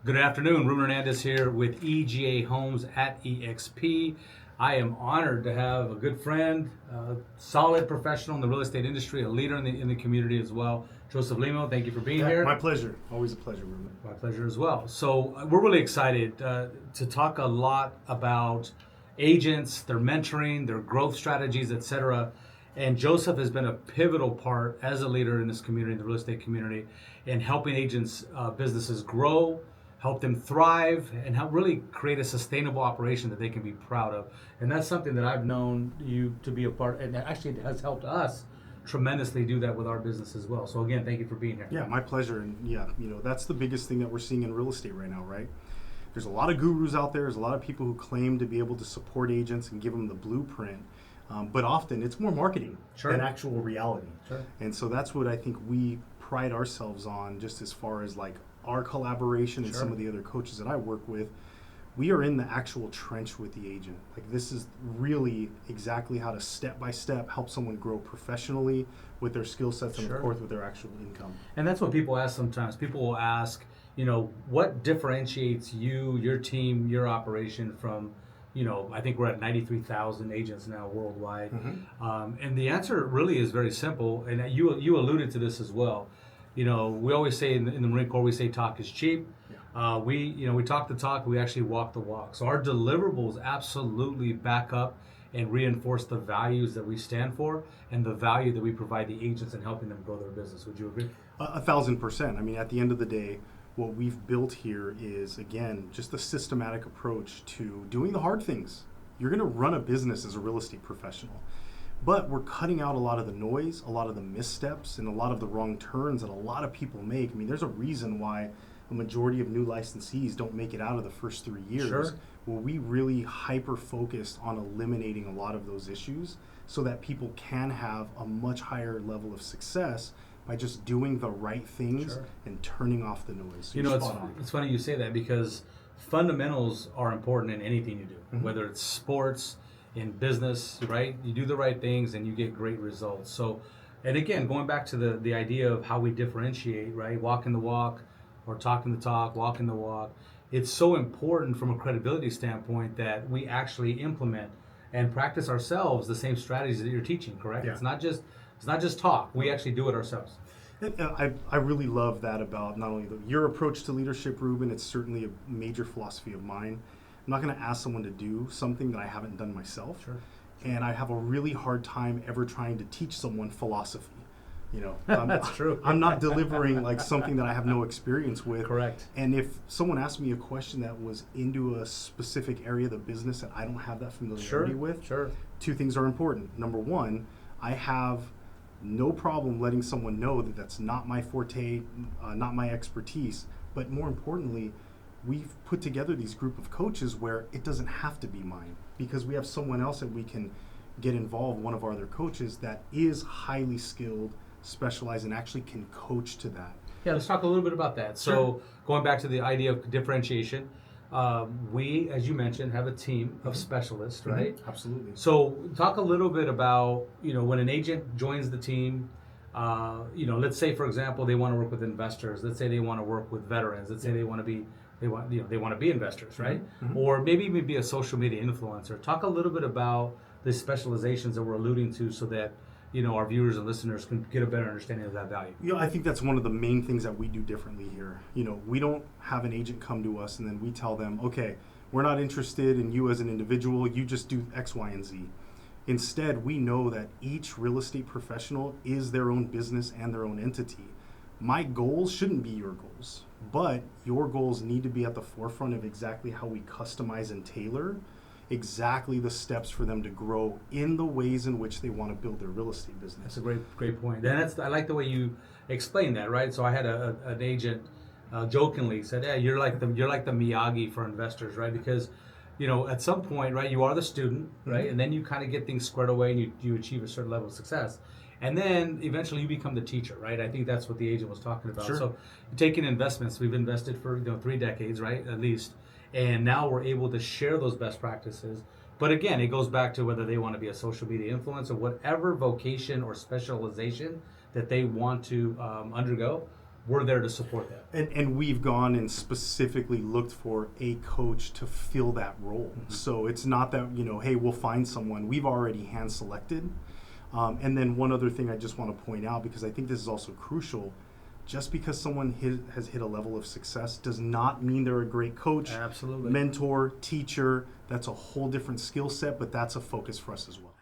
Good afternoon, Ruben Hernandez here with EGA Homes at EXP. I am honored to have a good friend, a solid professional in the real estate industry, a leader in the community as well. Joseph Limo, thank you for being here. My pleasure. Always a pleasure, Ruben. My pleasure as well. So we're really excited to talk a lot about agents, their mentoring, their growth strategies, etc. And Joseph has been a pivotal part as a leader in this community, the real estate community, in helping agents' businesses grow, help them thrive, and help really create a sustainable operation that they can be proud of. And that's something that I've known you to be a part, and actually it has helped us tremendously do that with our business as well. So again, thank you for being here. Yeah, my pleasure. And yeah, that's the biggest thing that we're seeing in real estate right now, right? There's a lot of gurus out there. There's a lot of people who claim to be able to support agents and give them the blueprint. But often it's more marketing than actual reality. And so that's what I think we pride ourselves on, just as far as like our collaboration and some of the other coaches that I work with. We are in the actual trench with the agent. Like, this is really exactly how to step by step help someone grow professionally with their skill sets and of course with their actual income. And that's what people ask sometimes. People will ask, what differentiates you, your team, your operation from, I think we're at 93,000 agents now worldwide. And the answer really is very simple. And you alluded to this as well. We always say in the Marine Corps, we say talk is cheap. We talk the talk, we actually walk the walk. So our deliverables absolutely back up and reinforce the values that we stand for and the value that we provide the agents in helping them grow their business. Would you agree? 1,000%. I mean, at the end of the day, what we've built here is, again, just a systematic approach to doing the hard things. You're going to run a business as a real estate professional. But we're cutting out a lot of the noise, a lot of the missteps, and a lot of the wrong turns that a lot of people make. I mean, there's a reason why a majority of new licensees don't make it out of the first 3 years. Well, we really hyper-focused on eliminating a lot of those issues so that people can have a much higher level of success by just doing the right things and turning off the noise. So it's funny you say that, because fundamentals are important in anything you do, whether it's sports, in business, right? You do the right things and you get great results. So, and again, going back to the idea of how we differentiate, right? Walking the walk or talking the talk, walking the walk. It's so important from a credibility standpoint that we actually implement and practice ourselves the same strategies that you're teaching, correct? Yeah. It's not just talk. We actually do it ourselves. I really love that about not only your approach to leadership, Ruben. It's certainly a major philosophy of mine. I'm not going to ask someone to do something that I haven't done myself. And I have a really hard time ever trying to teach someone philosophy. That's true. I'm not delivering like something that I have no experience with. Correct. And if someone asked me a question that was into a specific area of the business that I don't have that familiarity with, two things are important. Number one, I have no problem letting someone know that that's not my forte, not my expertise. But more importantly, we've put together these group of coaches where it doesn't have to be mine, because we have someone else that we can get involved, one of our other coaches that is highly skilled, specialized, and actually can coach to that. Yeah, let's talk a little bit about that. So going back to the idea of differentiation, we, as you mentioned, have a team of specialists, right? Absolutely. So talk a little bit about, when an agent joins the team, let's say, for example, they want to work with investors. Let's say they want to work with veterans. Let's say they want to be investors, right? Or maybe even be a social media influencer. Talk a little bit about the specializations that we're alluding to, so that our viewers and listeners can get a better understanding of that value. I think that's one of the main things that we do differently here. We don't have an agent come to us and then we tell them, okay, we're not interested in you as an individual. You just do X, Y, and Z. Instead, we know that each real estate professional is their own business and their own entity. My goals shouldn't be your goals, but your goals need to be at the forefront of exactly how we customize and tailor exactly the steps for them to grow in the ways in which they want to build their real estate business. That's a great point. And I like the way you explained that, right? So I had an agent jokingly said, "Hey, you're like the Miyagi for investors, right? Because at some point, right, you are the student, right, and then you kind of get things squared away and you achieve a certain level of success." And then eventually you become the teacher, right? I think that's what the agent was talking about. So taking investments, we've invested for 3 decades, right, at least. And now we're able to share those best practices. But again, it goes back to whether they want to be a social media influencer, whatever vocation or specialization that they want to undergo. we're there to support that. And we've gone and specifically looked for a coach to fill that role. So it's not that, hey, we'll find someone. We've already hand selected. And then one other thing I just want to point out, because I think this is also crucial, just because someone has hit a level of success does not mean they're a great coach, Absolutely. mentor, teacher. That's a whole different skill set, but that's a focus for us as well.